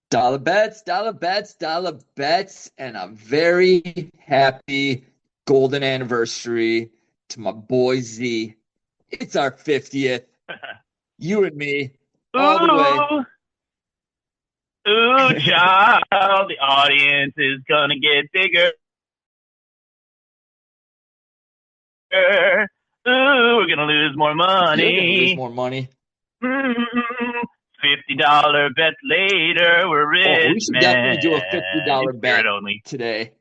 Dollar bets, dollar bets, dollar bets, and a very happy golden anniversary to my boy Z. It's our 50th. You and me, all the way. Ooh, child, the audience is gonna get bigger. Ooh, we're gonna lose more money. You're gonna lose more money. $50 bets later, we're rich. We should definitely do a $50 bet only today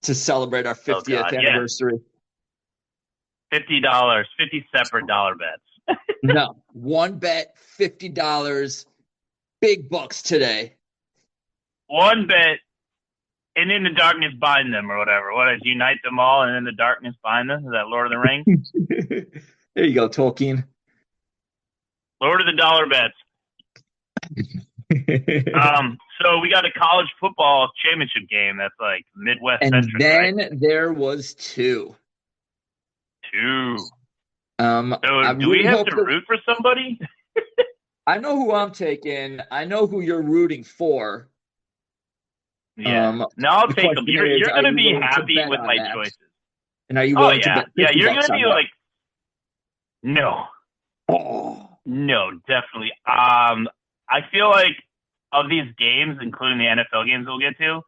to celebrate our 50th anniversary. Yeah. $50, 50 separate dollar bets. No, one bet, $50, big bucks today. One bet, and in the darkness bind them, or whatever. What is unite them all, and in the darkness bind them? Is that Lord of the Rings? There you go, Tolkien. Lord of the dollar bets. So we got a college football championship game that's like Midwest and centric. Then right? There was two. So do we have to root for somebody? I know who I'm taking. I know who you're rooting for. Yeah. No, I'll take them. You're going to be happy with my choices. And are you willing to bet 50 Yeah, you're going to bucks be on like, no. Oh. No, definitely. I feel like of these games, including the NFL games we'll get to,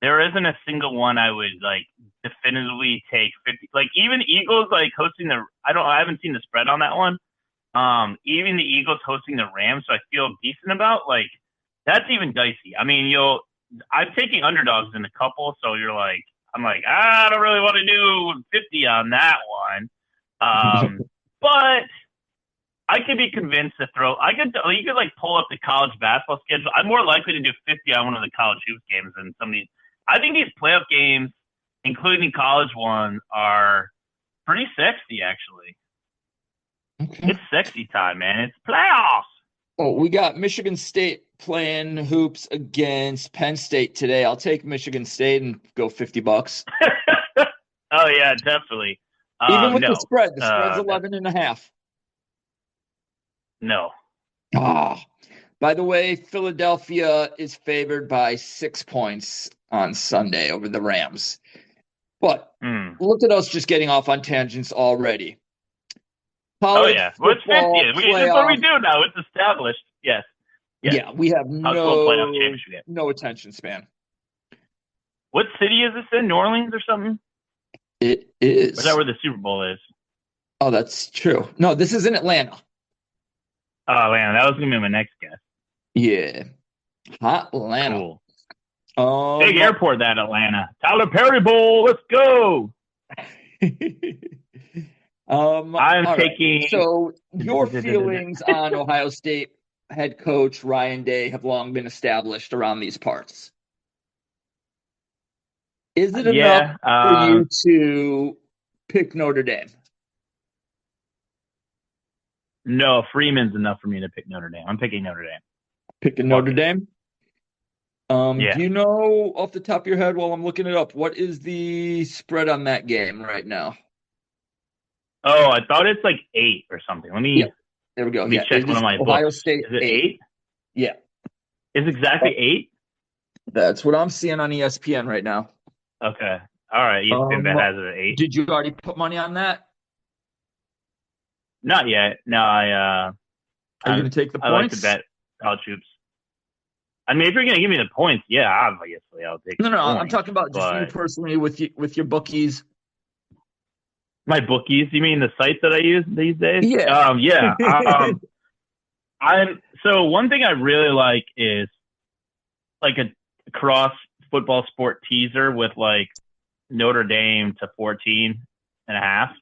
there isn't a single one I would like definitively take 50. Like even Eagles like hosting I haven't seen the spread on that one. Even the Eagles hosting the Rams, so I feel decent about. Like that's even dicey. I mean, I'm taking underdogs in a couple, so I'm like, I don't really want to do 50 on that one. But I could be convinced to you could like pull up the college basketball schedule. I'm more likely to do 50 on one of the college hoops games than some of these. I think these playoff games, including college ones, are pretty sexy, actually. Okay. It's sexy time, man. It's playoffs. Oh, we got Michigan State playing hoops against Penn State today. I'll take Michigan State and go $50. Oh, yeah, definitely. Even with the spread. The spread's 11.5. No. By the way, Philadelphia is favored by 6 points on Sunday over the Rams. But look at us just getting off on tangents already. College that's what we do now. It's established. Yes. Yeah, we have no attention span. What city is this in? New Orleans or something? It is. Or is that where the Super Bowl is? Oh, that's true. No, this is in Atlanta. Oh, man, that was going to be my next guess. Yeah. Hot Atlanta. Cool. Big airport, that Atlanta. Tyler Perry Bowl, let's go. I'm taking... Right. So your feelings on Ohio State head coach Ryan Day have long been established around these parts. Is it enough for you to pick Notre Dame? No, Freeman's enough for me to pick Notre Dame. I'm picking Notre Dame. Picking Notre Dame? Do you know off the top of your head while I'm looking it up, what is the spread on that game right now? Oh, I thought it's like 8 or something. There we go. Let me check one of my Ohio books. State. Is it 8? Yeah. Is exactly 8? That's what I'm seeing on ESPN right now. Okay. All right. ESPN has it at 8. Did you already put money on that? Not yet. No, Are you going to take the points? I like to bet college hoops. I mean, if you're going to give me the points, yeah, obviously I'll take. No, I'm talking about just you personally with your bookies. My bookies? You mean the sites that I use these days? Yeah. Yeah. So one thing I really like is like a cross football sport teaser with like Notre Dame to 14.5.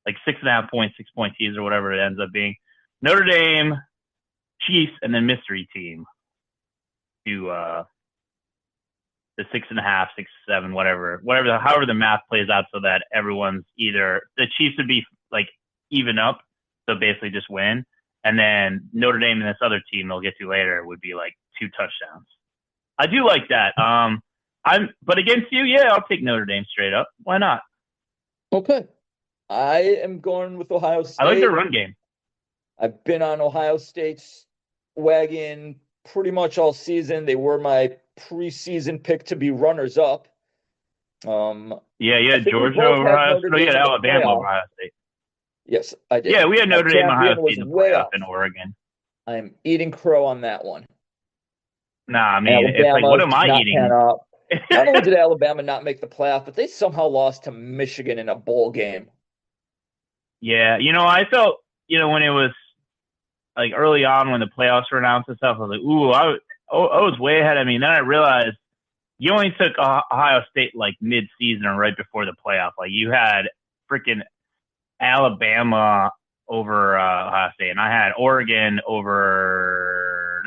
Like 6.5 points, 6 point teaser, or whatever it ends up being. Notre Dame, Chiefs, and then mystery team to the 6.5, 6, 7, however the math plays out, so that everyone's either the Chiefs would be like even up, so basically just win, and then Notre Dame and this other team they'll get to later would be like 2 touchdowns. I do like that. But against you, yeah, I'll take Notre Dame straight up. Why not? Okay. I am going with Ohio I like their State. run game. I've been on Ohio State's wagon pretty much all season. They were my preseason pick to be runners up. Yeah, you I had think we Georgia both over had Ohio Notre State. No, you Dame had in the Alabama over playoff. Ohio State. Yes, I did. Yeah, we had My Notre Dame, Ohio champion was State in the way playoff off. in Oregon. I am eating crow on that one. Nah, I mean, it's like, Alabama what am did I not pan eating? out. Not only did Alabama not make the playoff, but they somehow lost to Michigan in a bowl game. Yeah, I felt, when it was like early on when the playoffs were announced and stuff, I was like, ooh, I was way ahead of me. And then I realized you only took Ohio State like mid-season or right before the playoff. Like you had freaking Alabama over Ohio State, and I had Oregon over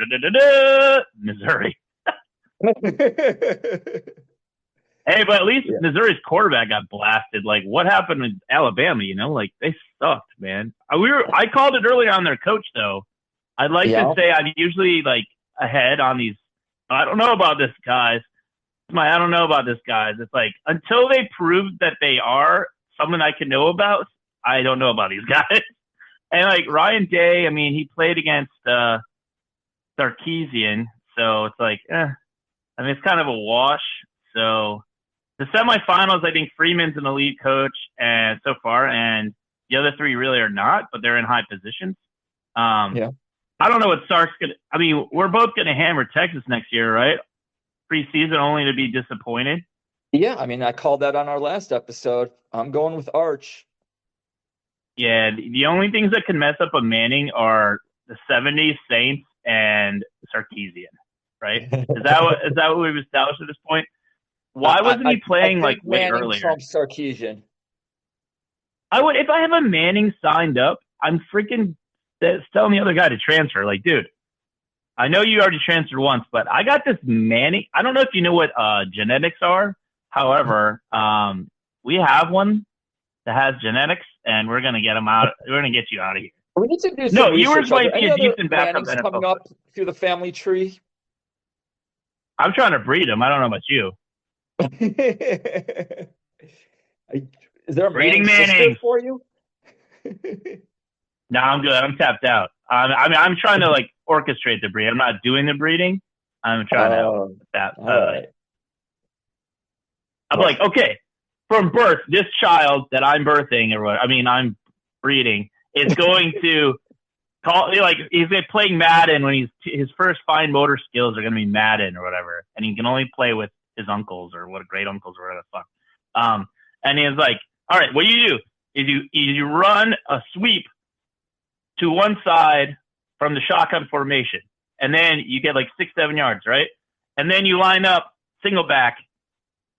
Missouri. Hey, but at least Yeah. Missouri's quarterback got blasted. Like, what happened with Alabama? Like they sucked, man. I called it early on their coach though. I'd like to Yeah. say I'm usually like ahead on these. I don't know about this, guys. I don't know about this, guys. It's like until they prove that they are someone I can know about, I don't know about these guys. And like Ryan Day, I mean, he played against Sarkisian, so it's like, I mean, it's kind of a wash. So the semifinals, I think Freeman's an elite coach, and so far, and the other three really are not, but they're in high positions. Yeah. I don't know what Sark's gonna. I mean, we're both gonna hammer Texas next year, right? Preseason only to be disappointed. Yeah, I mean, I called that on our last episode. I'm going with Arch. Yeah, the only things that can mess up a Manning are the '70s Saints and Sarkisian, right? Is that what we've established at this point? Why wasn't he I playing like think way Manning earlier? trumps Sarkisian. I would if I have a Manning signed up. I'm freaking telling the other guy to transfer. Like, dude, I know you already transferred once, but I got this Manning. I don't know if you know what genetics are. However, we have one that has genetics, and we're gonna get him out. We're gonna get you out of here. We need to do some No, yours research. Are might there be any a other decent backup Mannings NFL coming player. up through the family tree? I'm trying to breed him. I don't know about you. Is there a Breeding Manning sister Mannings. for you? No, I'm good. I'm tapped out. I mean, I'm trying to like orchestrate the breed. I'm not doing the breeding. I'm trying to help that. All right. I'm Well, like, okay, from birth, this child that I'm birthing or what, I mean, I'm breeding is going to like he's playing Madden when his first fine motor skills are going to be Madden or whatever, and he can only play with his uncles or what great uncles or whatever the fuck. And he's like, all right, what do? Is you run a sweep to one side from the shotgun formation, and then you get like 6-7 yards, right? And then you line up single back,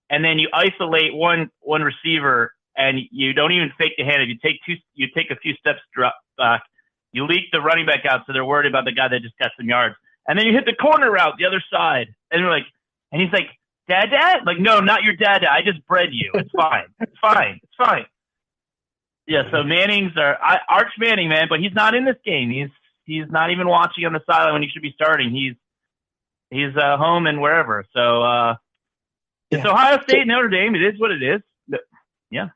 and then you isolate one receiver, and you don't even fake the hand. You take a few steps back. You leak the running back out, so they're worried about the guy that just got some yards. And then you hit the corner route the other side, and they're like, and he's like, Dad? Like, no, not your dad. I just bred you. It's fine. It's fine. Yeah, so Mannings Arch Manning, man, but he's not in this game. He's not even watching on the sideline when he should be starting. He's home and wherever. So it's Ohio State, Notre Dame. It is what it is. Yeah.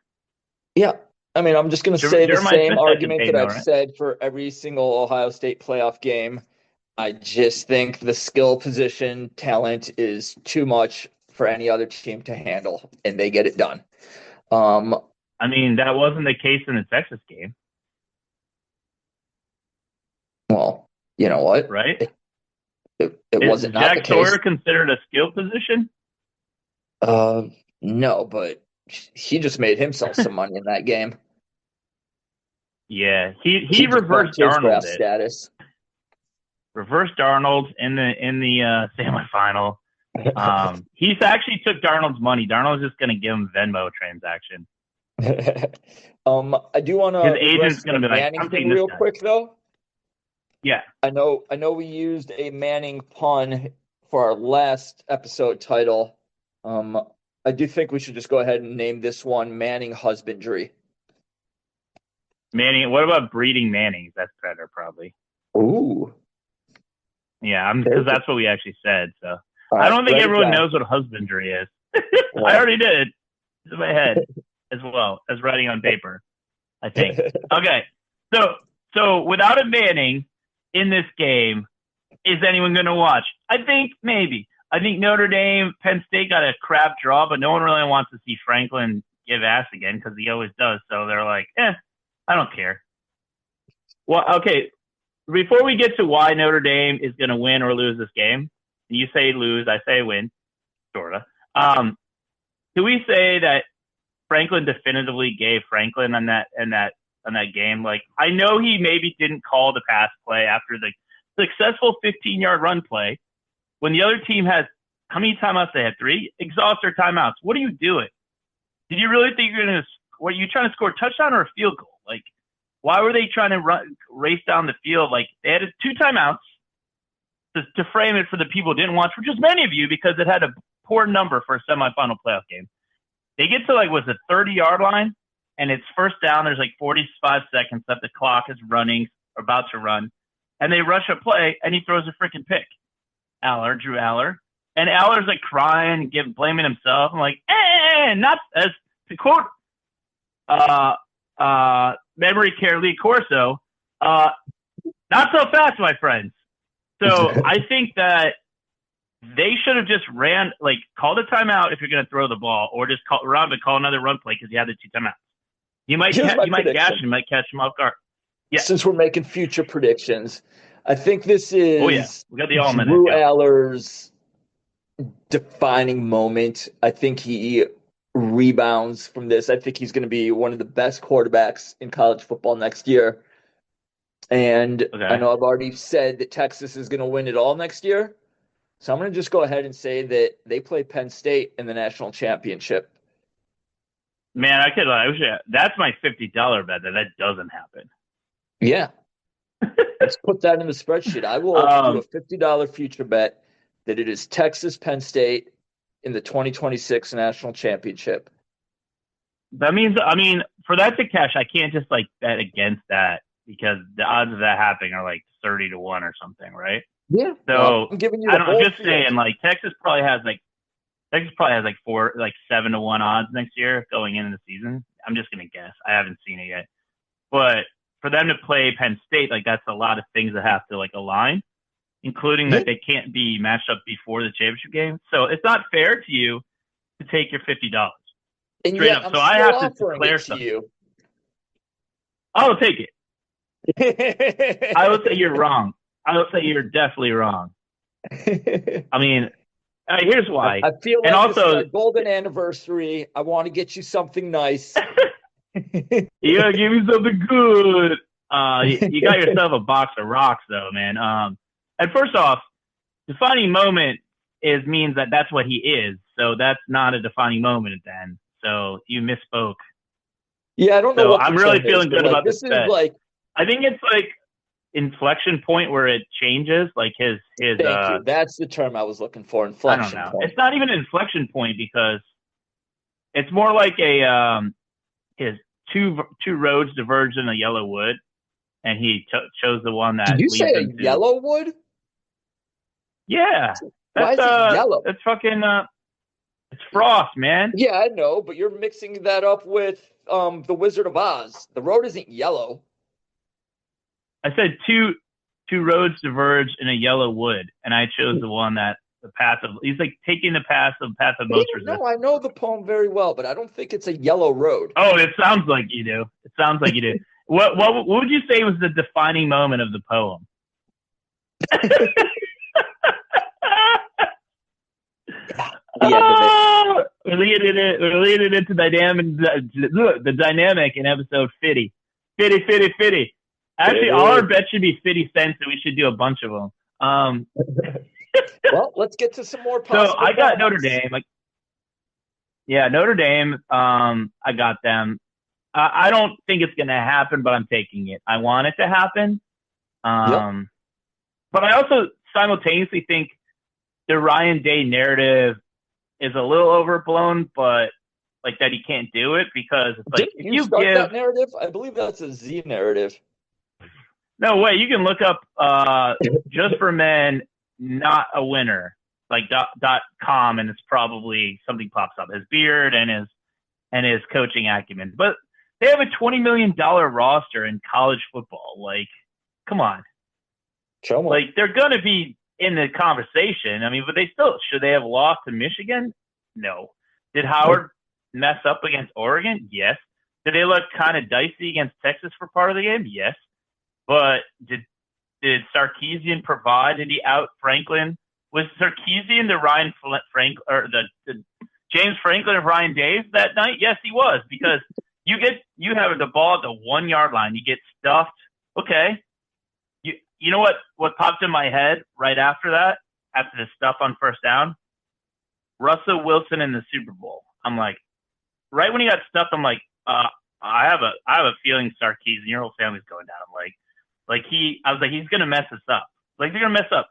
Yeah. I mean, I'm just going to say the Jeremiah same Smith argument that though, I've right? said for every single Ohio State playoff game. I just think the skill position talent is too much for any other team to handle, and they get it done. I mean, that wasn't the case in the Texas game. Well, you know what? Right? It wasn't not the Jack case. Sawyer considered a skill position? No, but he just made himself some money in that game. Yeah, he reversed Darnold status. Reversed Darnold in the semifinal. He's actually took Darnold's money. Darnold's just going to give him Venmo transaction. I do want to his agent's going to be like, Manning I'm thing taking this real guy. quick though. Yeah, I know we used a Manning pun for our last episode title. I do think we should just go ahead and name this one Manning Husbandry. Manning. What about breeding Mannings? That's better, probably. Ooh. Yeah, because that's what we actually said. So right, I don't think everyone knows what husbandry is. I already did. It's in my head as well as writing on paper. I think. Okay. So without a Manning in this game, is anyone going to watch? I think maybe. I think Notre Dame, Penn State got a crap draw, but no one really wants to see Franklin give ass again because he always does. So they're like, I don't care. Well, okay. Before we get to why Notre Dame is going to win or lose this game, you say lose, I say win, sorta. Do we say that Franklin definitively gave Franklin on that game? Like, I know he maybe didn't call the pass play after the successful 15-yard run play. When the other team has, how many timeouts they had? 3? Exhaust their timeouts. What are you doing? Did you really think you're going to, what are you trying to score, a touchdown or a field goal? Like, why were they trying to race down the field? Like, they had 2 timeouts to frame it for the people who didn't watch, which is many of you, because it had a poor number for a semifinal playoff game. They get to, was it 30-yard line, and it's first down. There's 45 seconds left. The clock is running, or about to run, and they rush a play, and he throws a freaking pick. Drew Aller. And Aller's crying and blaming himself. I'm like, not as to quote memory care Lee Corso, not so fast, my friends. So I think that they should have just called a timeout if you're going to throw the ball, or just call another run play because you had the 2 timeouts. You might gash him, you might catch him off guard. Yeah. Since we're making future predictions, I think this is we got the all-minute. Drew Aller's defining moment. I think he rebounds from this. I think he's going to be one of the best quarterbacks in college football next year. And I know I've already said that Texas is going to win it all next year. So I'm going to just go ahead and say that they play Penn State in the national championship. Man, that's my $50 bet that doesn't happen. Yeah. Let's put that in the spreadsheet. I will do a $50 future bet that it is Texas Penn State in the 2026 national championship. That means, for that to cash, I can't just bet against that because the odds of that happening are 30 to 1 or something, right? Yeah. So well, I'm giving you I'm just saying, Texas probably has 7 to 1 odds next year going into the season. I'm just gonna guess. I haven't seen it yet, but for them to play Penn State, that's a lot of things that have to align, including that they can't be matched up before the championship game. So it's not fair to you to take your $50 straight up. So I have to declare something. You. I'll take it. I would say you're wrong. I would say you're definitely wrong. Here's why. I feel like this is a golden anniversary. I want to get you something nice. You gotta give me something good. You got yourself a box of rocks, though, man. And first off, defining moment means that's what he is. So that's not a defining moment then. So you misspoke. Yeah, I don't know. So I'm really feeling good about this bet. I think it's inflection point where it changes, his. Thank you. That's the term I was looking for. Inflection I don't know. point. It's not even an inflection point because it's more like his two roads diverged in a yellow wood, and he chose the one that. Did you say a yellow wood? Yeah. Why is it yellow? That's fucking. It's frost, man. Yeah, I know, but you're mixing that up with the Wizard of Oz. The road isn't yellow. I said two roads diverge in a yellow wood, and I chose the one that the path of. He's taking the path of most resistance. No, I know the poem very well, but I don't think it's a yellow road. Oh, it sounds like you do. It sounds like you do. What would you say was the defining moment of the poem? We're leading into the dynamic in episode 50. 50. Actually, all our bets should be 50 cents, and we should do a bunch of them. Well, let's get to some more possible. So I got Notre Dame. Notre Dame. I got them. I don't think it's going to happen, but I'm taking it. I want it to happen. But I also simultaneously think the Ryan Day narrative is a little overblown, but that he can't do it because it's if you start that narrative, I believe that's a Z narrative. No way. You can look up just for men, not a winner, .com, and it's probably something pops up. His beard and his coaching acumen. But They have a $20 million roster in college football. Like, come on. Like, they're going to be in the conversation. I mean, but should they have lost to Michigan? No. Did Howard mess up against Oregon? Yes. Did they look kind of dicey against Texas for part of the game? Yes. But did Sarkisian provide? Did he out Franklin? Was Sarkisian the Ryan Frank or the James Franklin of Ryan Daves that night? Yes, he was, because you have the ball at the 1 yard line. You get stuffed. Okay. You know what popped in my head right after that, after the stuff on first down? Russell Wilson in the Super Bowl. I'm like, right when he got stuffed, I'm like, I have a feeling Sarkisian, your whole family's going down. I'm like I was like, he's gonna mess us up. Like, they're gonna mess up.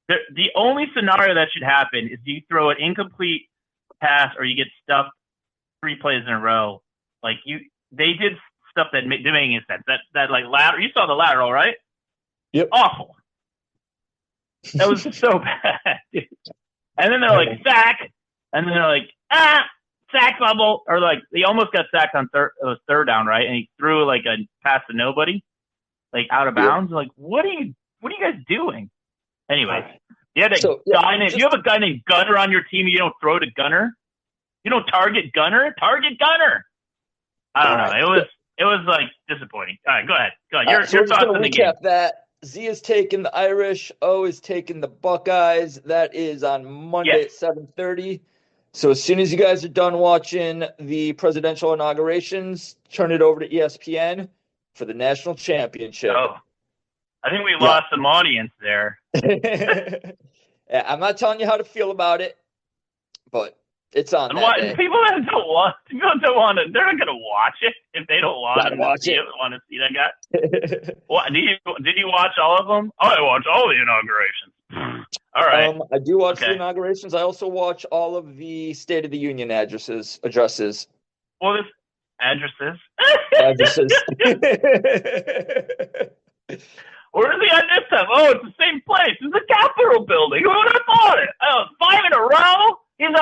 The only scenario that should happen is you throw an incomplete pass or you get stuffed 3 plays in a row. Like, they did stuff that didn't make any sense. That like lateral. You saw the lateral, right? Yep. Awful. That was so bad. And then they're like, sack. And then they're like, sack bubble. Or like, they almost got sacked on third down, right? And he threw like a pass to nobody, like out of bounds. Like, what are you guys doing? Anyway, you have you have a guy named Gunner on your team, you don't throw to Gunner? You don't target Gunner? Target Gunner. I don't know. It was like disappointing. All right, go ahead. Your thoughts on the game. That Z is taking the Irish, O is taking the Buckeyes. That is on Monday at 7:30. So as soon as you guys are done watching the presidential inaugurations, turn it over to ESPN for the national championship. Oh, I think we lost some audience there. I'm not telling you how to feel about it, but it's on that day. People don't want to. They're not going to watch it if they don't want to see that guy. What, did you watch all of them? Oh, I watched all the inaugurations. All right. I do watch the inaugurations. I also watch all of the State of the Union addresses. Well, this addresses. Where is he at this time? Oh, it's the same place. It's the Capitol building. Who would have thought it? Oh, 5 in a row? He's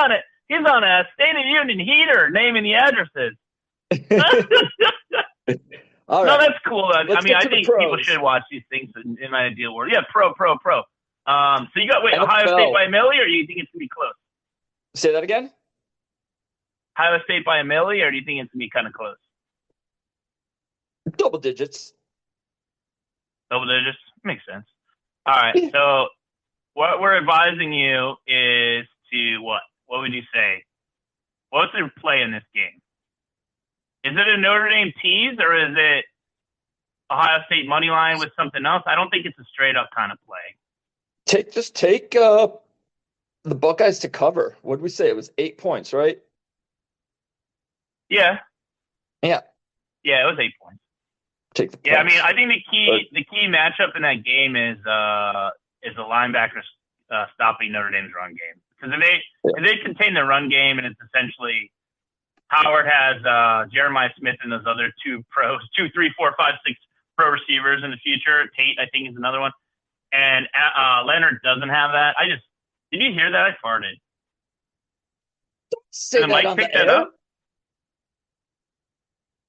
on a State of the Union heater naming the addresses. All right. No, that's cool. I think people should watch these things in my ideal world. Yeah, pro. So you got Ohio State by a milli, or do you think it's gonna be close? Say that again. Ohio State by a milli, or do you think it's gonna be kind of close? Double digits. Double digits makes sense. All right. So what we're advising you is to what? What would you say? What's the play in this game? Is it a Notre Dame tease, or is it Ohio State money line with something else? I don't think it's a straight up kind of play. Take the Buckeyes to cover. What did we say? It was 8 points, right? Yeah. Yeah. Yeah, it was 8 points. Take the points. Yeah, I mean, I think the key matchup in that game is the linebackers stopping Notre Dame's run game. Because if they contain the run game, and it's essentially Howard has Jeremiah Smith and those other 2 pros, 2, 3, 4, 5, 6 pro receivers in the future. Tate, I think, is another one. And Leonard doesn't have that. Did you hear that? I farted. Say that on the air. Up?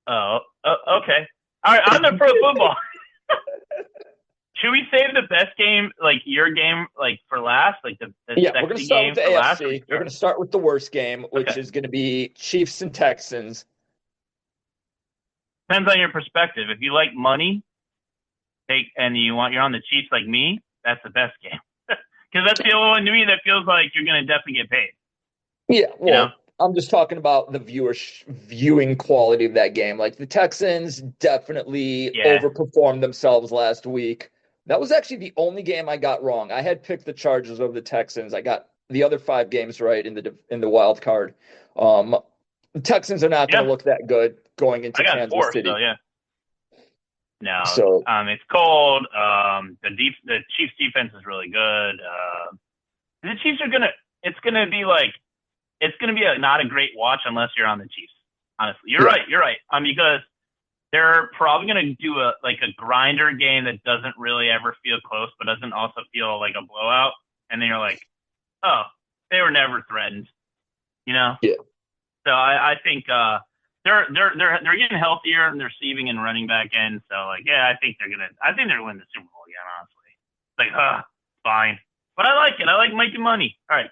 Oh, okay. All right, on the pro football. Should we save the best game, like your game, like for last? Like the we're going to start with the AFC. We're going to start with the worst game, which is going to be Chiefs and Texans. Depends on your perspective. If you like money, and you're on the Chiefs like me, that's the best game. Because that's the only one to me that feels like you're going to definitely get paid. Yeah, well, I'm just talking about the viewing quality of that game. Like, the Texans definitely overperformed themselves last week. That was actually the only game I got wrong. I had picked the Chargers over the Texans. I got the other 5 games right in the wild card. The Texans are not going to look that good going into Kansas City. So, yeah. No, so it's cold. The Chiefs defense is really good. The Chiefs are it's gonna be not a great watch unless you're on the Chiefs. Honestly, you're right. Because they're probably gonna do a grinder game that doesn't really ever feel close, but doesn't also feel like a blowout. And then you're like, oh, they were never threatened, you know? Yeah. So I think they're getting healthier and they're receiving and running back end. So like, yeah, I think they're gonna win the Super Bowl again. Honestly, like, fine. But I like it. I like making money. All right,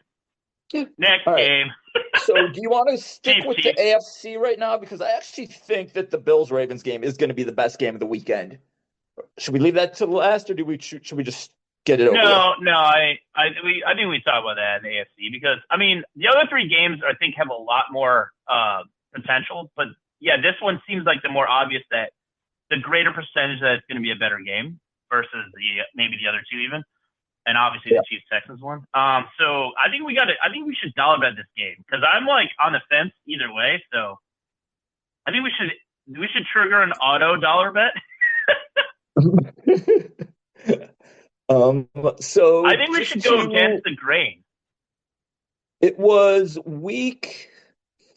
Yeah. next All right. game. So do you want to stick Chiefs, with the Chiefs. AFC right now? Because I actually think that the Bills-Ravens game is going to be the best game of the weekend. Should we leave that to the last, or should we just get it over with? No. I think we talk about that in the AFC because I mean the other three games I think have a lot more potential, but yeah, this one seems like the more obvious that the greater percentage that it's going to be a better game versus maybe the other two even, and obviously the Chiefs Texans one. So I think I think we should dollar bet this game because I'm like on the fence either way. So I think we should trigger an auto dollar bet. So I think we should go against the grain. It was week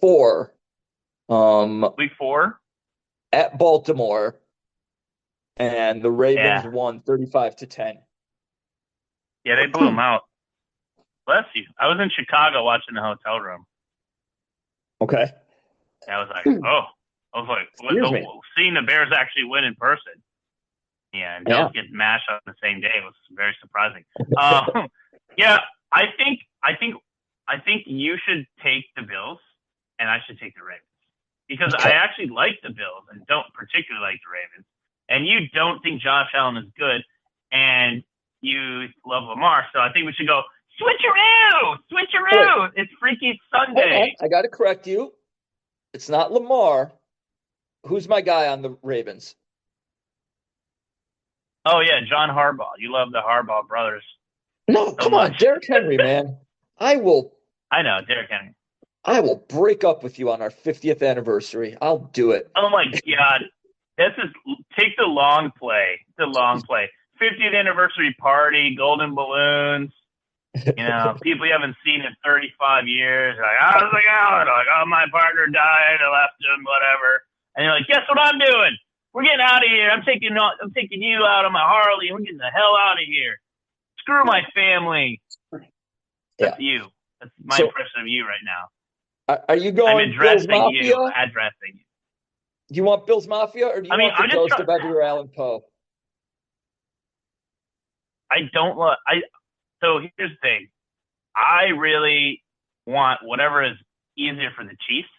4. Week 4 at Baltimore, and the Ravens won 35-10. Yeah, they blew them out. Bless you. I was in Chicago watching the hotel room. Okay. I was like, seeing the Bears actually win in person. Yeah, and Bills get mashed on the same day was very surprising. Yeah, I think you should take the Bills, and I should take the Ravens because I actually like the Bills and don't particularly like the Ravens. And you don't think Josh Allen is good, and you love Lamar, so I think we should go switcheroo. Wait. It's Freaky Sunday. I got to correct you. It's not Lamar. Who's my guy on the Ravens? Oh, yeah, John Harbaugh. You love the Harbaugh brothers. No, come on, Derrick Henry, man. I know, Derrick Henry. I will break up with you on our 50th anniversary. I'll do it. Oh, my God. Take the long play. 50th anniversary party, golden balloons. People you haven't seen in 35 years. Like, how's it going? Like, oh, my partner died. I left him, whatever. And you're like, guess what I'm doing? We're getting out of here. I'm taking you out on my Harley, and we're getting the hell out of here. Screw my family. That's you. That's my impression of you right now. Are you going I'm addressing Bills Mafia? Addressing you. Do you want Bills Mafia, or do you want the ghost of Edgar Allan Poe? So here's the thing. I really want whatever is easier for the Chiefs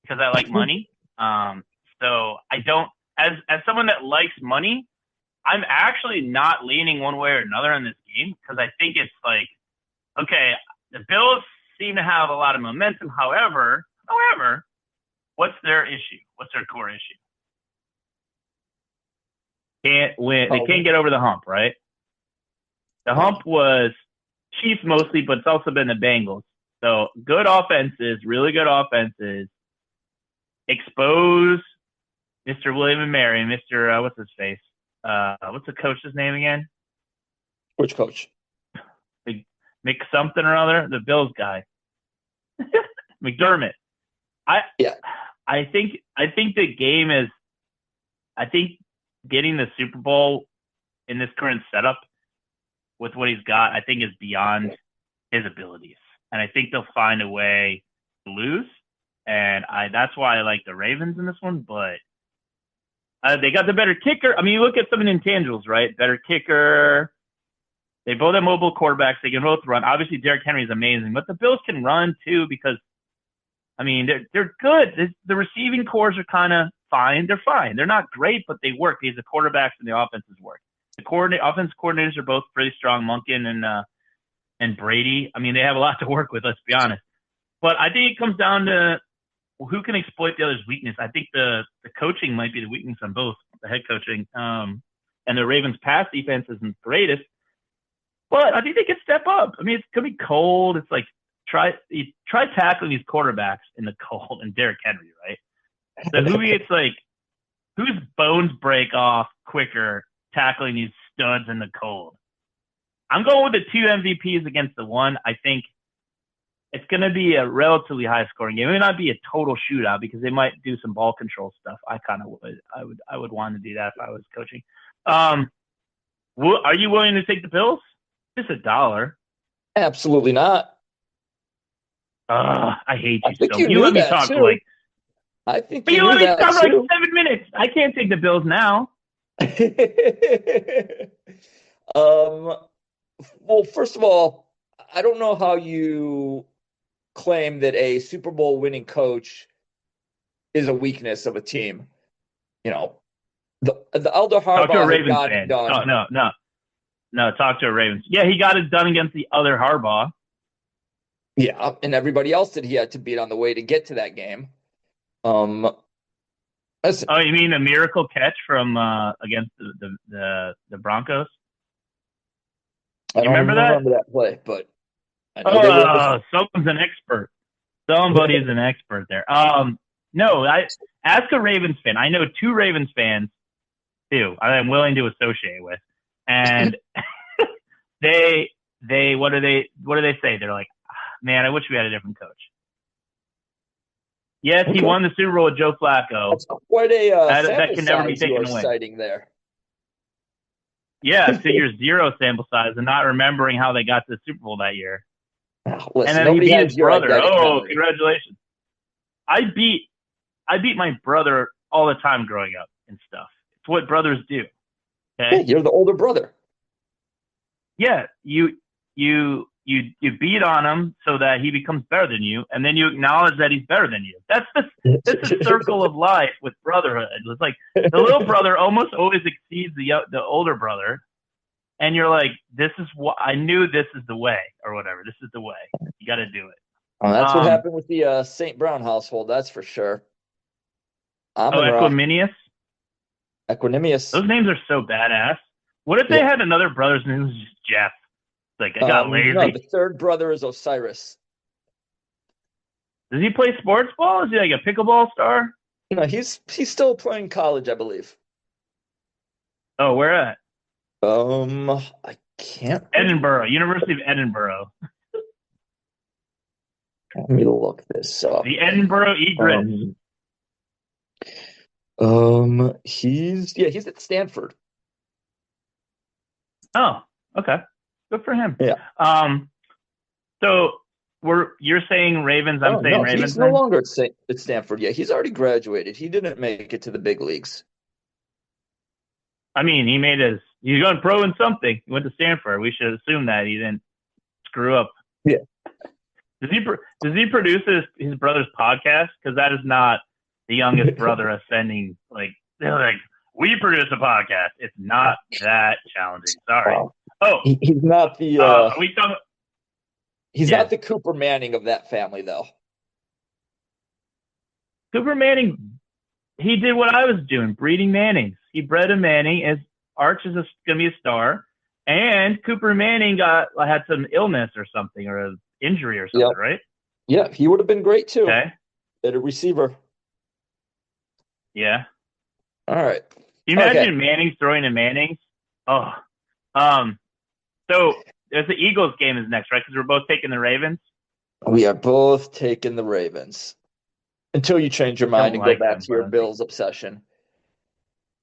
because I like money. So I don't, as someone that likes money, I'm actually not leaning one way or another in this game because I think it's like, okay, the Bills seem to have a lot of momentum. However, what's their issue? What's their core issue? Can't win. They can't get over the hump, right? The hump was Chiefs mostly, but it's also been the Bengals. So good offenses, really good offenses, expose Mr. William and Mary, Mr. What's his face? What's the coach's name again? Which coach? Mick something or other, the Bills guy. McDermott. I think the game is. I think getting the Super Bowl in this current setup with what he's got, I think is beyond his abilities, and I think they'll find a way to lose. And that's why I like the Ravens in this one, but they got the better kicker. I mean, you look at some of the intangibles, right? Better kicker. They both have mobile quarterbacks. They can both run. Obviously, Derrick Henry is amazing, but the Bills can run too because, I mean, they're good. The receiving cores are kind of fine. They're fine. They're not great, but they work because the quarterbacks and the offenses work. The offense coordinators are both pretty strong, Monken and Brady. I mean, they have a lot to work with, let's be honest. But I think it comes down to who can exploit the other's weakness. I think the coaching might be the weakness on both, the head coaching. And the Ravens' pass defense isn't the greatest. But I think they can step up. I mean, it's going to be cold. It's like try tackling these quarterbacks in the cold and Derrick Henry, right? So whose bones break off quicker tackling these studs in the cold? I'm going with the 2 MVPs against the 1. I think it's going to be a relatively high-scoring game. It may not be a total shootout because they might do some ball control stuff. I would want to do that if I was coaching. Are you willing to take the Bills? Just $1. Absolutely not. I hate you so. You let me that talk too. like I think But you you let knew me that talk for like too. 7 minutes. I can't take the Bills now. um, well, first of all, I don't know how you claim that a Super Bowl winning coach is a weakness of a team. You know, the elder Talk to a Harbaugh has Ravens got it fan. Oh, done. no. Talk to a Ravens. Yeah, he got it done against the other Harbaugh. Yeah, and everybody else that he had to beat on the way to get to that game. Um, listen, Oh, you mean a miracle catch from against the Broncos? I You don't remember even that? remember that play, but I know they were in Oh, someone's an expert. Somebody's an expert there. No, I ask a Ravens fan. I know two Ravens fans too. I'm willing to associate with, and they what do they say? They're like, man, I wish we had a different coach. Yes, he Okay. won the Super Bowl with Joe Flacco. That's quite a That sample can never be size you taken are away. citing there. Yeah, so you're zero sample size and not remembering how they got to the Super Bowl that year. And Listen, then he nobody beat his has your brother. eidetic Oh, memory. congratulations. I beat my brother all the time growing up and stuff. It's what brothers do. Hey, Okay. you're the older brother. Yeah, you beat on him so that he becomes better than you, and then you acknowledge that he's better than you. That's the circle of life with brotherhood. It's like the little brother almost always exceeds the older brother, and you're like, this is what I knew. This is the way, or whatever. This is the way. You got to do it. Well, that's what happened with the St. Brown household, that's for sure. Oh, Amon Ra, Equiminius. Equanimous. Those names are so badass. What if they Yeah. had another brother's name was just Jeff? Like I got No, lazy. the third brother is Osiris. Does he play sports ball? Is he like a pickleball star? He's still playing college, I believe. Oh, where at? I can't. Edinburgh, University of Edinburgh. Let me look this up. The Edinburgh Egrets. He's at Stanford. Oh, okay. Good for him. Yeah. So you're saying Ravens, I'm Oh saying no, Ravens he's no then? longer at Stanford. Yeah, he's already graduated. He didn't make it to the big leagues. I mean, he's going pro in something. He went to Stanford. We should assume that he didn't screw up. Yeah. Does he produce his brother's podcast? Because that is not the youngest brother ascending. Like they're like, we produce a podcast. It's not that challenging. Sorry. Wow. Oh, He's not the are we talking? he's Yeah. not the Cooper Manning of that family, though. Cooper Manning, he did what I was doing, breeding Mannings. He bred a Manning. As Arch is going to be a star, and Cooper Manning had some illness or something, or an injury or something, Yep. right? Yeah, he would have been great too. Okay. At a receiver. Yeah. All right. Can you imagine Manning's throwing to Mannings? Oh. So there's the Eagles game is next, right? Because we're both taking the Ravens. We are both taking the Ravens. Until you change your mind and go back to your Bills obsession.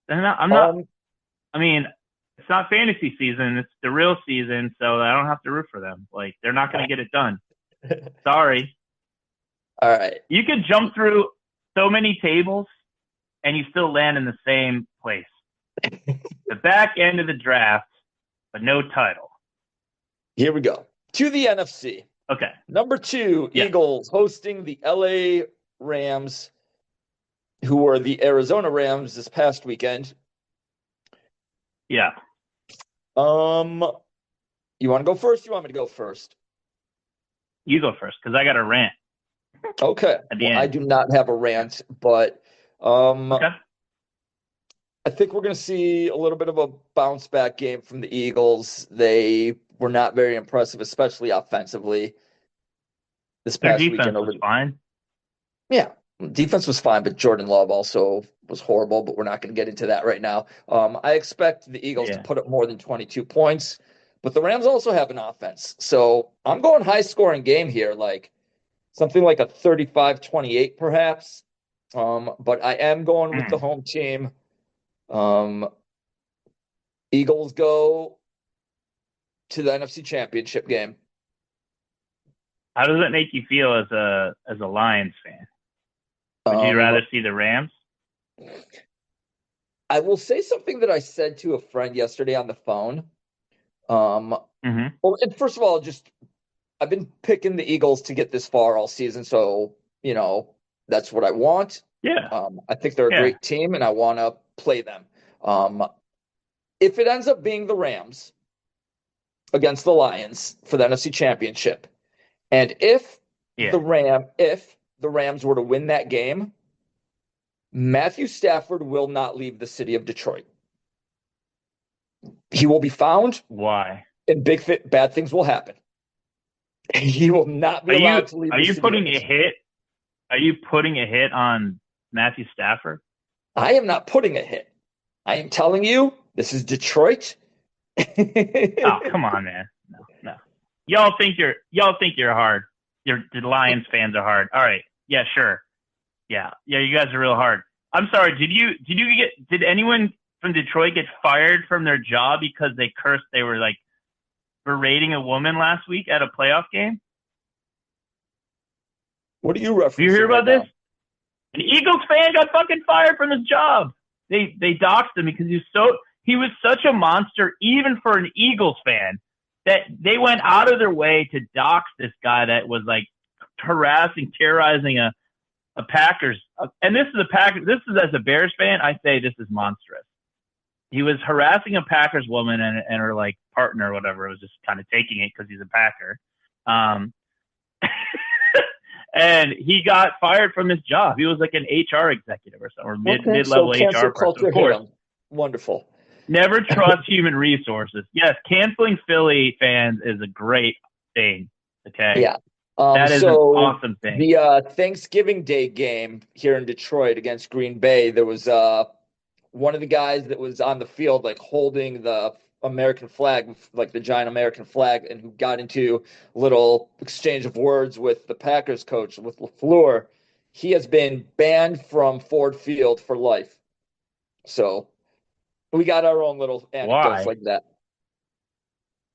I'm not. I mean, it's not fantasy season; it's the real season. So I don't have to root for them. Like they're not going to get it done. Sorry. All right. You could jump through so many tables, and you still land in the same place. The back end of the draft, but no title. Here we go. To the NFC. Okay. Number 2, yeah. Eagles hosting the LA Rams, who were the Arizona Rams this past weekend. Yeah. You want to go first? You want me to go first? You go first, because I got a rant. Okay. Well, I do not have a rant, but okay. I think we're going to see a little bit of a bounce back game from the Eagles. They were not very impressive, especially offensively. This past weekend was fine. Yeah, defense was fine, but Jordan Love also was horrible, but we're not going to get into that right now. I expect the Eagles to put up more than 22 points, but the Rams also have an offense. So I'm going high-scoring game here, like something like a 35-28 perhaps. But I am going with the home team. Eagles go to the NFC Championship game. How does that make you feel as a Lions fan? Would you Um, rather see the Rams? I will say something that I said to a friend yesterday on the phone. Mm-hmm. Well, and first of all, just I've been picking the Eagles to get this far all season, so that's what I want. Yeah. I think they're a Yeah. great team, and I want to play them. If it ends up being the Rams against the Lions for the NFC Championship, and if Yeah. the Rams were to win that game, Matthew Stafford will not leave the city of Detroit. He will be found, Why? and bad things will happen. He will not be allowed to leave Are the you city. putting a hit? Are you putting a hit on Matthew Stafford? I am not putting a hit. I am telling you, this is Detroit. Oh, come on, man. No. Y'all think you're hard. The Lions fans are hard. All right. Yeah, sure. Yeah, you guys are real hard. I'm sorry. Did anyone from Detroit get fired from their job because they cursed? They were like berating a woman last week at a playoff game. What are you referencing? Do you hear about right this? An Eagles fan got fucking fired from his job. They doxed him because he was such a monster, even for an Eagles fan, that they went out of their way to dox this guy that was like harassing, terrorizing a Packers. And this is as a Bears fan, I say this is monstrous. He was harassing a Packers woman and her like partner or whatever was just kind of taking it because he's a Packer. And he got fired from his job. He was like an HR executive or something, or mid-level HR person. Of course. Wonderful. Never trust human resources. Yes, canceling Philly fans is a great thing. Okay. Yeah. That is an awesome thing. The Thanksgiving Day game here in Detroit against Green Bay, there was one of the guys that was on the field like holding the American flag, like the giant American flag, and who got into a little exchange of words with the Packers coach, with LaFleur. He has been banned from Ford Field for life. So we got our own little anecdotes like that.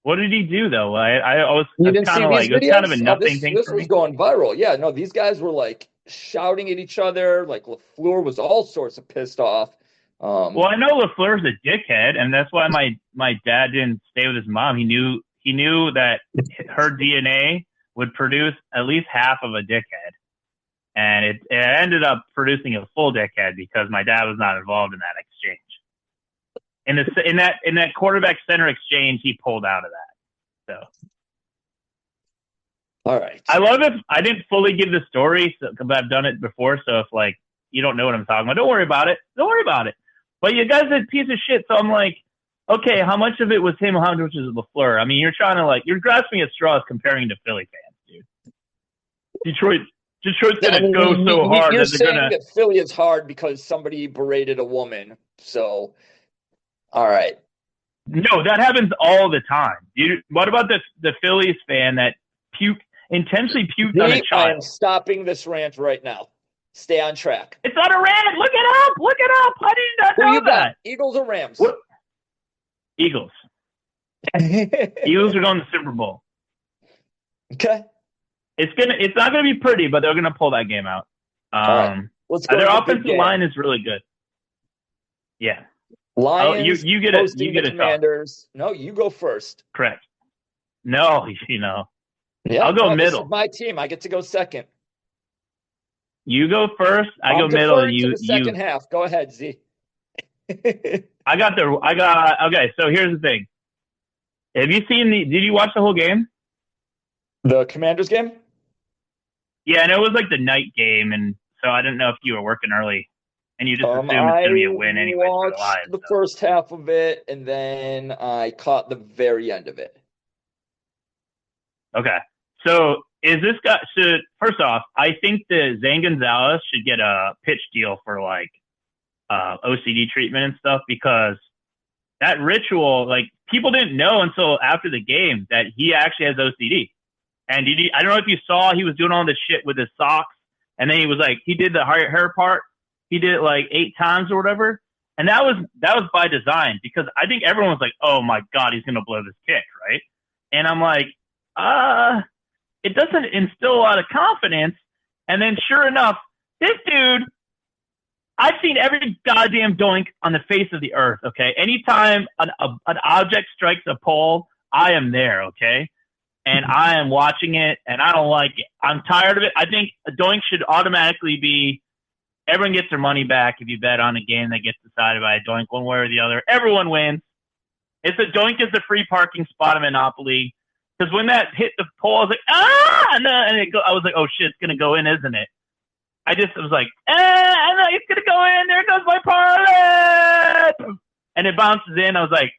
What did he do though? I was kind of like it was kind of a nothing thing. This was going viral. Yeah, no, these guys were like shouting at each other. Like LaFleur was all sorts of pissed off. Well, I know LaFleur's a dickhead, and that's why my dad didn't stay with his mom. He knew that her DNA would produce at least half of a dickhead, and it ended up producing a full dickhead because my dad was not involved in that exchange. In that quarterback center exchange, he pulled out of that. So, all right. I love it. I didn't fully give the story because I've done it before. So if like you don't know what I'm talking about, don't worry about it. Don't worry about it. But you guys are a piece of shit. So I'm like, okay, how much of it was him? How much was LaFleur? I mean, you're trying to you're grasping at straws comparing to Philly fans, dude. Detroit's gonna go so hard you're that they're saying that Philly is hard because somebody berated a woman. So, all right. No, that happens all the time. What about the Phillies fan that intensely puked on a child? I am stopping this rant right now. Stay on track. It's not a rant. Look it up. Look it up. How do you not know that? Eagles or Rams? What? Eagles. Eagles are going to the Super Bowl. Okay. It's not gonna be pretty, but they're gonna pull that game out. All right. Let's go. Their offensive line is really good. Yeah. Lions. You get it. You get it. Commanders. No, you go first. Correct. No, Yeah, I'll go middle. This is my team. I get to go second. You go first. I go middle, and you second half. Go ahead, Z. Okay. So here's the thing. Have you seen did you watch the whole game? The Commanders game? Yeah, and it was like the night game, and so I didn't know if you were working early, and you just assumed it's going to be a win anyway. I watched the first half of it, and then I caught the very end of it. Okay. So is this guy? So first off, I think that Zane Gonzalez should get a pitch deal for OCD treatment and stuff, because that ritual, people didn't know until after the game that he actually has OCD. And I don't know if you saw, he was doing all this shit with his socks, and then he did the hair part. He did it 8 times or whatever, and that was by design, because I think everyone was like, "Oh my god, he's gonna blow this kick," right? And I'm like, it doesn't instill a lot of confidence. And then sure enough, This dude, I've seen every goddamn doink on the face of the earth, okay? Anytime an object strikes a pole, I am there, okay? And I am watching it, and I don't like it. I'm tired of it. I think a doink should automatically be everyone gets their money back if you bet on a game that gets decided by a doink one way or the other. Everyone wins. It's a doink is the free parking spot of Monopoly. Because when that hit the pole, I was like, I was like, oh shit, it's gonna go in, isn't it? I was like, it's gonna go in. There goes my parlay, and it bounces in. I was like,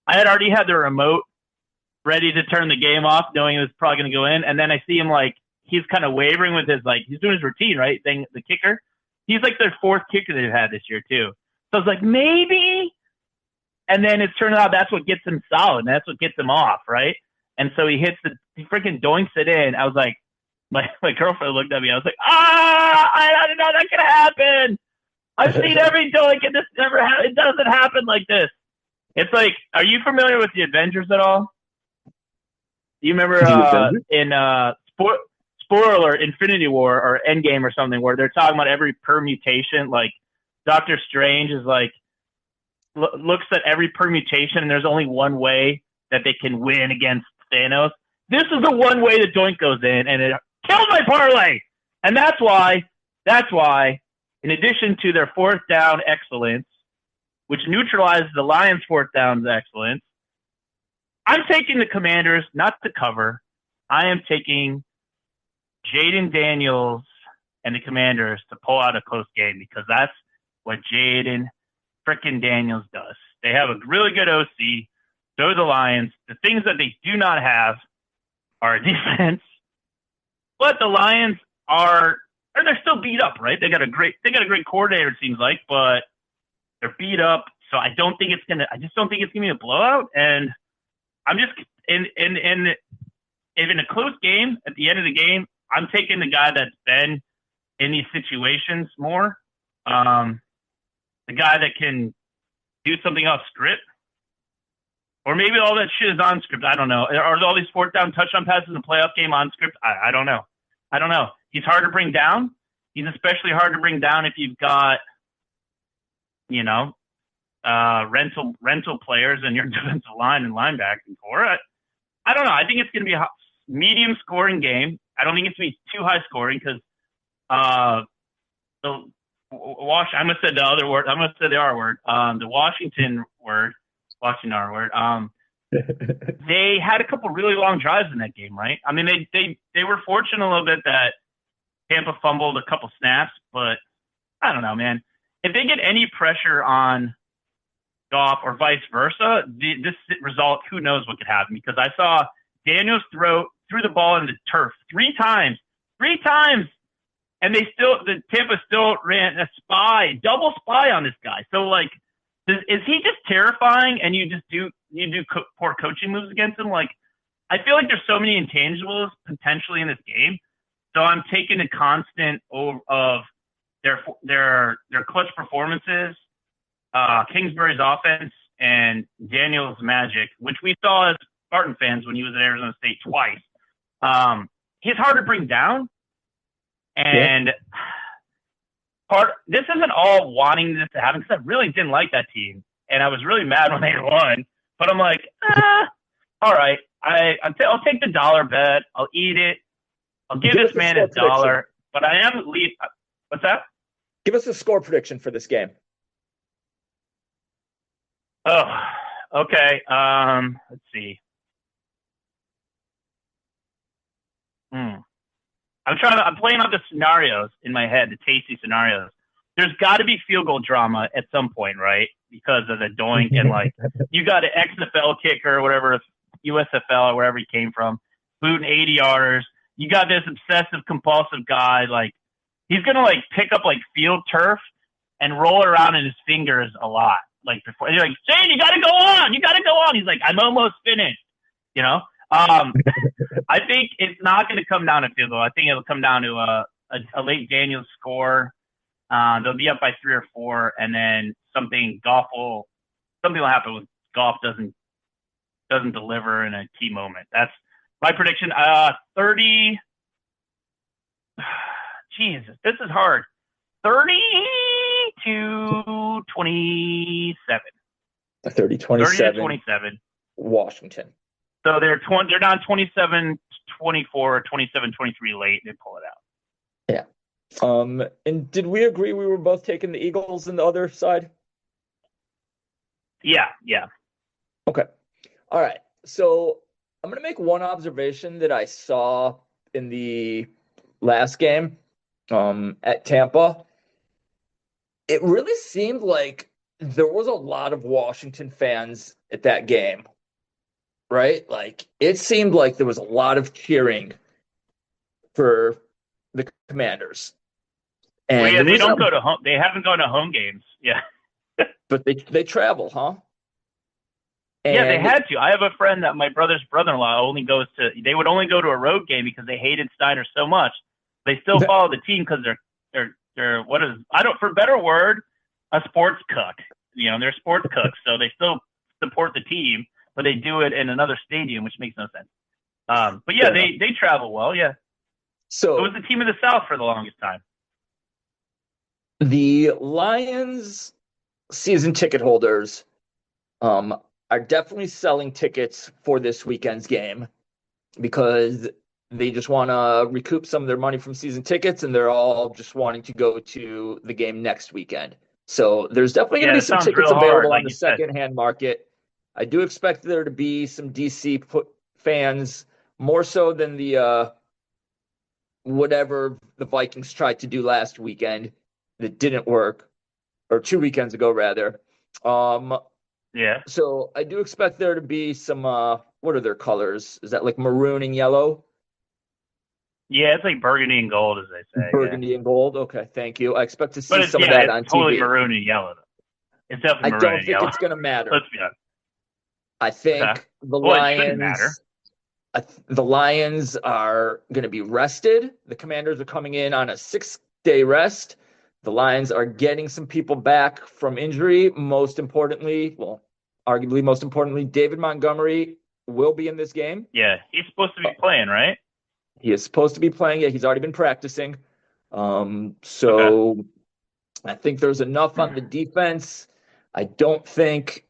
I had already had the remote ready to turn the game off, knowing it was probably gonna go in. And then I see him like he's kind of wavering with his he's doing his routine, right? Thing the kicker. He's like their fourth kicker they've had this year too. So I was like, maybe. And then it turned out that's what gets him solid. And that's what gets him off, right? And so he freaking doinks it in. I was like, my girlfriend looked at me. I was like, I didn't know that could happen. I've seen every doink, and it doesn't happen like this. It's like, are you familiar with the Avengers at all? Do you remember in spoiler alert, Infinity War or Endgame or something, where they're talking about every permutation? Like Doctor Strange is like looks at every permutation, and there's only one way that they can win against Thanos. This is the one way the doink goes in, and it killed my parlay. And that's why, in addition to their fourth down excellence, which neutralizes the Lions' fourth down excellence, I'm taking the Commanders not to cover. I am taking Jaden Daniels and the Commanders to pull out a close game, because that's what Jaden frickin' Daniels does. They have a really good OC. So do the Lions. The things that they do not have are a defense. But the Lions they're still beat up, right? They got a great coordinator, it seems like, but they're beat up. So I just don't think it's gonna be a blowout. And I'm just if in a close game, at the end of the game, I'm taking the guy that's been in these situations more. The guy that can do something off script. Or maybe all that shit is on script. I don't know. Are all these fourth down touchdown passes in the playoff game on script? I don't know. He's hard to bring down. He's especially hard to bring down if you've got, rental players in your defensive line and linebacking core. I don't know. I think it's going to be a medium scoring game. I don't think it's going to be too high scoring because I must say the other word. I must say the R word. The Washington R word. They had a couple really long drives in that game, right? I mean, they were fortunate a little bit that Tampa fumbled a couple snaps, but I don't know, man. If they get any pressure on Goff or vice versa, this result, who knows what could happen? Because I saw Daniels threw the ball in the turf three times, and the Tampa still ran a double spy on this guy. So like, is he just terrifying? And you do poor coaching moves against him? Like, I feel like there's so many intangibles potentially in this game. So I'm taking a constant of their clutch performances, Kingsbury's offense, and Daniel's magic, which we saw as Spartan fans when he was at Arizona State twice. He's hard to bring down, and this isn't all wanting this to happen, because I really didn't like that team, and I was really mad when they won. But I'm like, all right, I'll take the dollar bet. I'll eat it. I'll give this man a dollar. But I am what's that? Give us a score prediction for this game. Oh, okay. Let's see. I'm playing out the scenarios in my head, the tasty scenarios. There's got to be field goal drama at some point, right? Because of the doink and like you got an XFL kicker or whatever, USFL or wherever he came from, booting 80 yarders. You got this obsessive compulsive guy, like he's gonna like pick up like field turf and roll it around in his fingers a lot. Like before, you're like, Shane, you gotta go on. He's like, I'm almost finished. I think it's not going to come down to field goal. I think it'll come down to a late Daniels score. They'll be up by 3 or 4, and then something will happen with Goff doesn't deliver in a key moment. That's my prediction. 30. Jesus, this is hard. 30 to 27. 30-27. 30-27. Washington. So they're down 27-24, 27-23 late. They pull it out. Yeah. And did we agree we were both taking the Eagles in the other side? Yeah. Okay. All right. So I'm going to make one observation that I saw in the last game at Tampa. It really seemed like there was a lot of Washington fans at that game, right? Like it seemed like there was a lot of cheering for the Commanders. And well, yeah, they don't go to home. They haven't gone to home games. Yeah. But they travel, huh? And yeah, they had to. I have a friend that my brother's brother-in-law they would only go to a road game because they hated Steiner so much. They still follow the team because they're for a better word, a sports cuck. They're sports cooks, so they still support the team, but they do it in another stadium, which makes no sense. But yeah, they travel well, yeah. So it was the team of the South for the longest time. The Lions season ticket holders are definitely selling tickets for this weekend's game because they just want to recoup some of their money from season tickets, and they're all just wanting to go to the game next weekend. So there's definitely going to be some tickets available on the secondhand market. I do expect there to be some DC fans, more so than the whatever the Vikings tried to do last weekend that didn't work, or 2 weekends ago, rather. Yeah. So I do expect there to be some, what are their colors? Is that like maroon and yellow? Yeah, it's like burgundy and gold, as they say. Burgundy and gold. Okay, thank you. I expect to see some of that on TV. It's totally maroon and yellow. It's definitely maroon and yellow. I don't think it's going to matter. Let's be honest. I think the Lions are going to be rested. The Commanders are coming in on a 6-day rest. The Lions are getting some people back from injury. Arguably most importantly, David Montgomery will be in this game. Yeah, he's supposed to be playing, right? He is supposed to be playing. Yeah, he's already been practicing. So I think there's enough on the defense. I don't think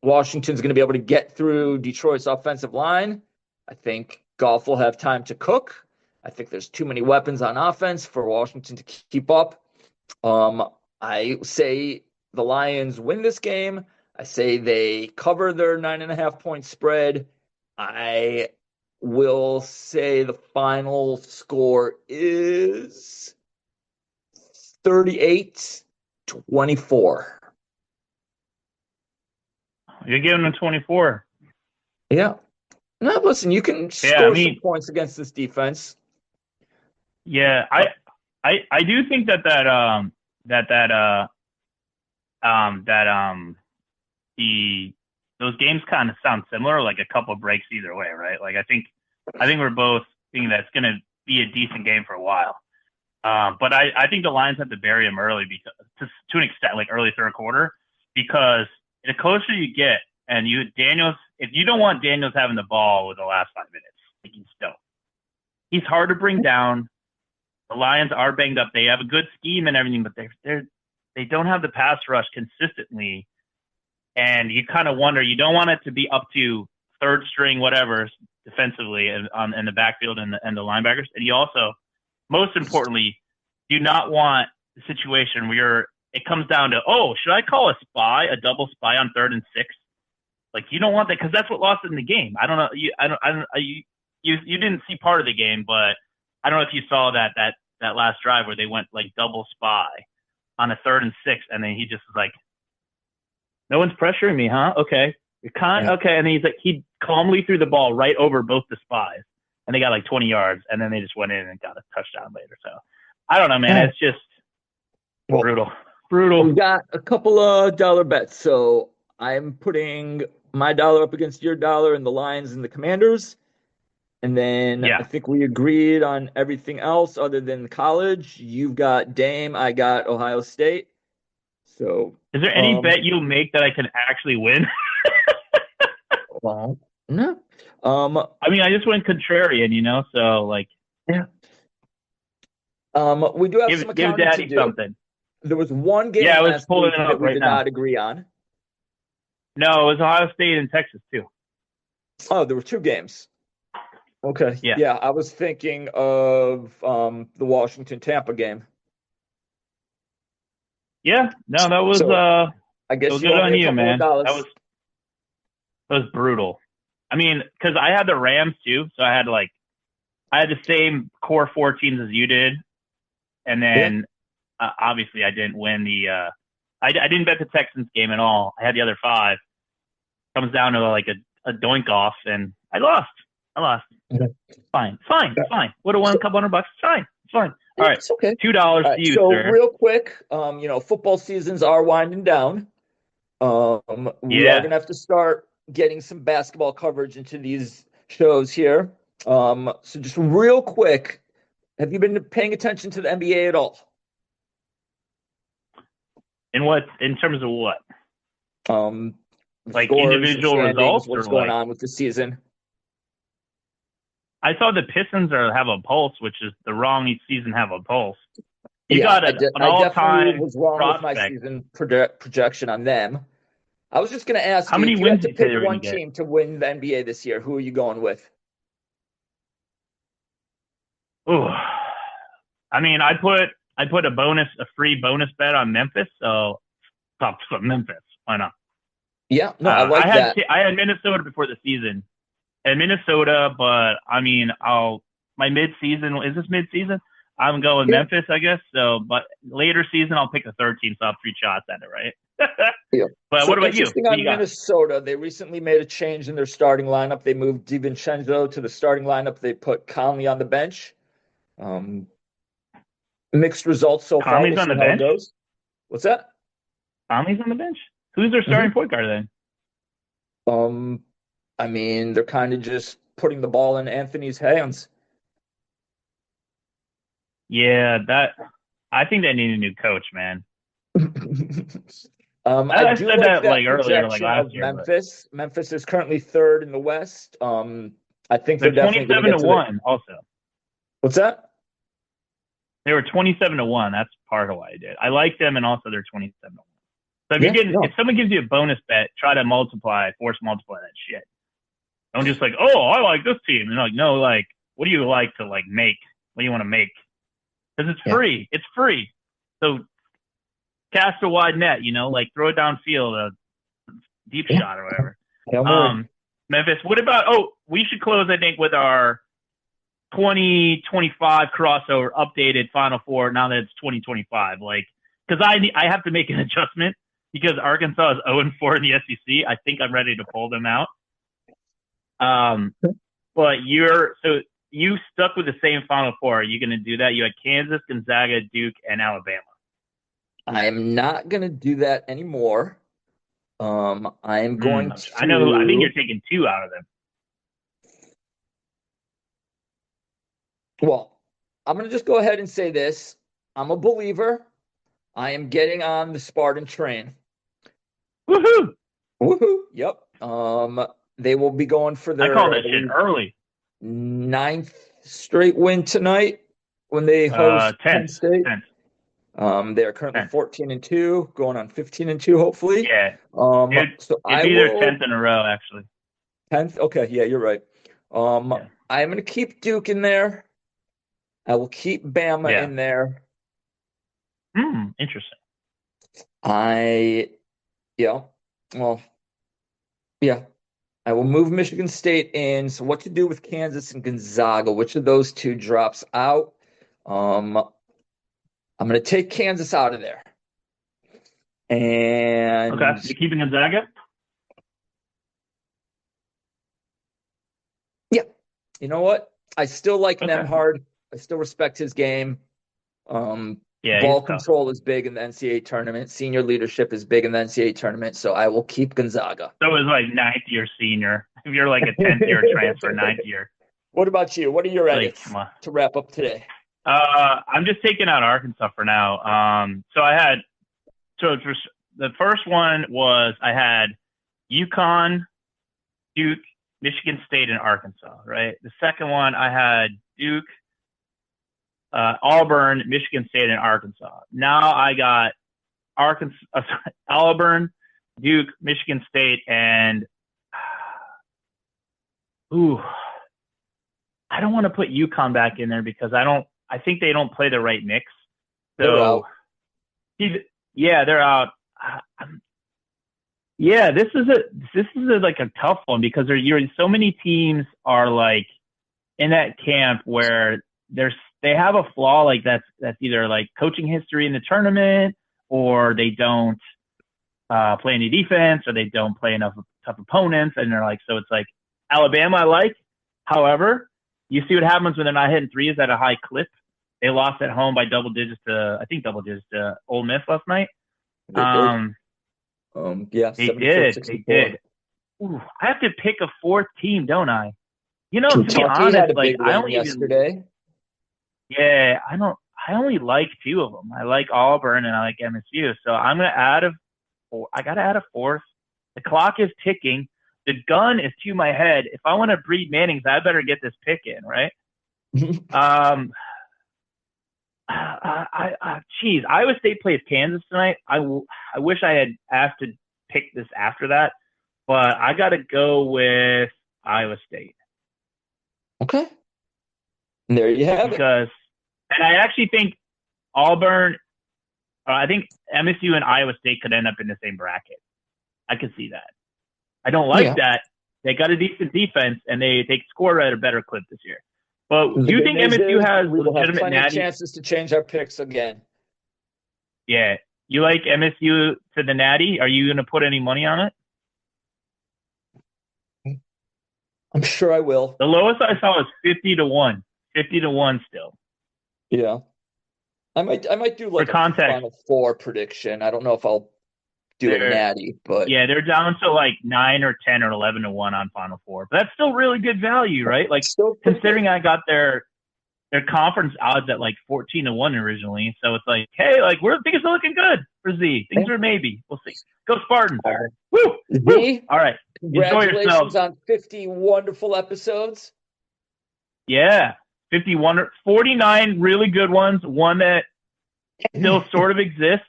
Washington's going to be able to get through Detroit's offensive line. I think Goff will have time to cook. I think there's too many weapons on offense for Washington to keep up. I say the Lions win this game. I say they cover their 9.5-point spread. I will say the final score is 38-24. You're giving them 24. Yeah. No, listen, you can score some points against this defense. Yeah, I do think that those games kind of sound similar, like a couple of breaks either way, right? Like I think we're both thinking that it's going to be a decent game for a while. But I think the Lions have to bury them early because to an extent, like early third quarter, because the closer you get, and if you don't want Daniels having the ball with the last 5 minutes, like you just don't. He's hard to bring down. The Lions are banged up. They have a good scheme and everything, but they don't have the pass rush consistently. And you kind of wonder, you don't want it to be up to third string, whatever, defensively and in the backfield and the linebackers. And you also, most importantly, do not want the situation where it comes down to, should I call a double spy on 3rd and 6? Like you don't want that because that's what lost in the game. I don't know. You didn't see part of the game, but I don't know if you saw that last drive where they went like double spy on a 3rd and 6, and then he just was like, "No one's pressuring me, huh? Okay, okay." And then he calmly threw the ball right over both the spies, and they got like 20 yards, and then they just went in and got a touchdown later. So I don't know, man. It's just brutal. We got a couple of dollar bets, so I'm putting my dollar up against your dollar and the Lions and the Commanders. And then I think we agreed on everything else other than college. You've got Dame, I got Ohio State. So is there any bet you'll make that I can actually win? Well, no. I mean, I just went contrarian, so like. Yeah. We do have some Give accounting to Daddy do. something. There was one Yeah, game I was last pulling week it that up we right did now. not agree on. No, it was Ohio State and Texas too. Oh, there were two games. Okay. Yeah. Yeah, I was thinking of the Washington Tampa game. Yeah. No, that was So I guess so you good owe me on a you, couple of man. dollars. That was brutal. I mean, because I had the Rams too, so I had the same core four teams as you did, and then obviously I didn't win the. I didn't bet the Texans game at all. I had the other five. Comes down to like a doink off, and I lost. Okay. Fine. Would have won a couple $100. Fine. All right. It's okay. $2 All to right, you, so sir. real quick, football seasons are winding down. We are Yeah. gonna have to start getting some basketball coverage into these shows here. So just real quick, have you been paying attention to the NBA at all? In terms of what? Scores, Individual standings, results, what's or going on with the season? I saw the Pistons have a pulse, which is the wrong season have a pulse. You Yeah, got an I definitely all-time was wrong with my prospect. season projection on them. I was just going to ask How you, many if you wins had to did you say pick they were going one to get? team to win the NBA this year, who are you going with? Ooh. I mean, I put a free bonus bet on Memphis, so top for Memphis. Why not? Yeah, no, I like that. I had Minnesota before the season, and Minnesota, but I mean, my mid-season, is this mid-season? I'm going Yeah. Memphis, I guess. So, but later season, I'll pick a third team, so I'll have 3 shots at it, right? Yeah. But So what about you? interesting What on you got? Minnesota, they recently made a change in their starting lineup. They moved DiVincenzo to the starting lineup. They put Conley on the bench. Mixed results so far. Conley's We'll on see the how it bench? goes. What's that? Conley's on the bench? Who's their starting point guard then? I mean, they're kind of just putting the ball in Anthony's hands. Yeah, I think they need a new coach, man. I do said like that that earlier, projection last of year, but Memphis. Memphis is currently third in the West. I think they're they're definitely going to get to 27-1 also. What's that? They were 27-1. That's part of why I did. I like them, and also they're 27-1. So if someone gives you a bonus bet, try to force multiply that shit. Don't just I like this team. And no, what do you like to make? What do you want to make? Because it's free. It's free. So cast a wide net, throw it downfield, a deep shot or whatever. Memphis, what about, we should close, I think, with our 2025 crossover updated Final Four now that it's 2025. Because I have to make an adjustment because Arkansas is 0-4 in the SEC. I think I'm ready to pull them out. But you stuck with the same Final Four. Are you going to do that? You had Kansas, Gonzaga, Duke, and Alabama. I am not going to do that anymore. I am going to. I think you're taking 2 out of them. Well, I'm going to just go ahead and say this. I'm a believer. I am getting on the Spartan train. Woohoo! Woohoo! Yep. They will be going for their. I call that shit early. 9th straight win tonight when they host Penn State. 10th. They are currently 14-2, going on 15-2, hopefully. Yeah. So it's either 10th in a row, actually. 10th? Okay, yeah, you're right. I'm going to keep Duke in there. I will keep Bama in there. Interesting. I will move Michigan State in. So what to do with Kansas and Gonzaga? Which of those two drops out? I'm going to take Kansas out of there. And okay, you keeping Gonzaga? Yeah. You know what? I still like Nemhard. I still respect his game. Ball control is big in the NCAA tournament. Senior leadership is big in the NCAA tournament. So I will keep Gonzaga. So it's 9th year senior. If you're a 10th year transfer, 9th year. What about you? What are your edits to wrap up today? I'm just taking out Arkansas for now. The first one was I had UConn, Duke, Michigan State, and Arkansas, right? The second one I had Duke, Auburn, Michigan State, and Arkansas. Now I got Auburn, Duke, Michigan State, and I don't want to put UConn back in there because I think they don't play the right mix. So they're out. This is like a tough one because so many teams are like in that camp where they have a flaw like that's either like coaching history in the tournament, or they don't play any defense, or they don't play enough tough opponents, and they're like, so it's like Alabama I like. However, you see what happens when they're not hitting threes at a high clip. They lost at home by double digits to Ole Miss last night. They did. Ooh, I have to pick a fourth team, don't I? To be honest, like I only yesterday. I only like two of them. I like Auburn and I like MSU. So I'm gonna I gotta add a fourth. The clock is ticking. The gun is to my head. If I want to breed Mannings, I better get this pick in, right? Iowa State plays Kansas tonight. I wish I had asked to pick this after that, but I got to go with Iowa State. Okay. And there you have it. And I actually think I think MSU and Iowa State could end up in the same bracket. I could see that. I don't like that. They got a decent defense, and they score at a better clip this year. But do you think MSU has legitimate natty chances to change our picks again? Yeah. You like MSU to the natty? Are you going to put any money on it? I'm sure I will. The lowest I saw was 50-1. 50-1 still. Yeah. I might do like a Final Four prediction. I don't know if I'll do a natty, but yeah, they're down to like 9 or 10 or 11-1 on Final Four. But that's still really good value, right? Like considering I got their conference odds at like 14-1 originally, so it's like, hey, like things are looking good for Z. Things are maybe. We'll see. Go Spartans! Woo! Woo! All right, enjoy yourselves on 50 wonderful episodes. Yeah, 49 really good ones. One that still sort of exists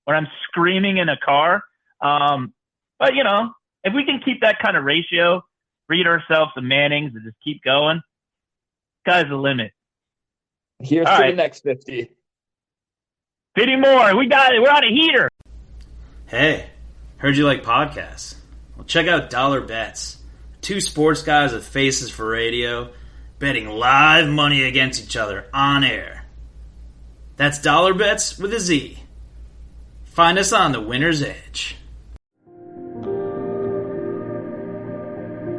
when I'm screaming in a car. But, if we can keep that kind of ratio, read ourselves some Mannings and just keep going, sky's the limit. Here's to the next 50. 50 more. We got it. We're on a heater. Hey, heard you like podcasts. Well, check out Dollar Bets. Two sports guys with faces for radio, betting live money against each other on air. That's Dollar Bets with a Z. Find us on the Winner's Edge.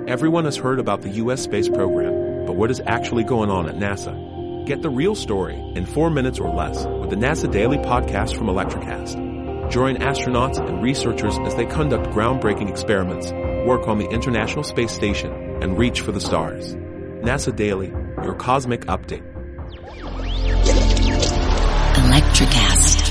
Everyone has heard about the U.S. space program, but what is actually going on at NASA? Get the real story in 4 minutes or less with the NASA Daily Podcast from Electricast. Join astronauts and researchers as they conduct groundbreaking experiments, work on the International Space Station, and reach for the stars. NASA Daily, your cosmic update. Electricast.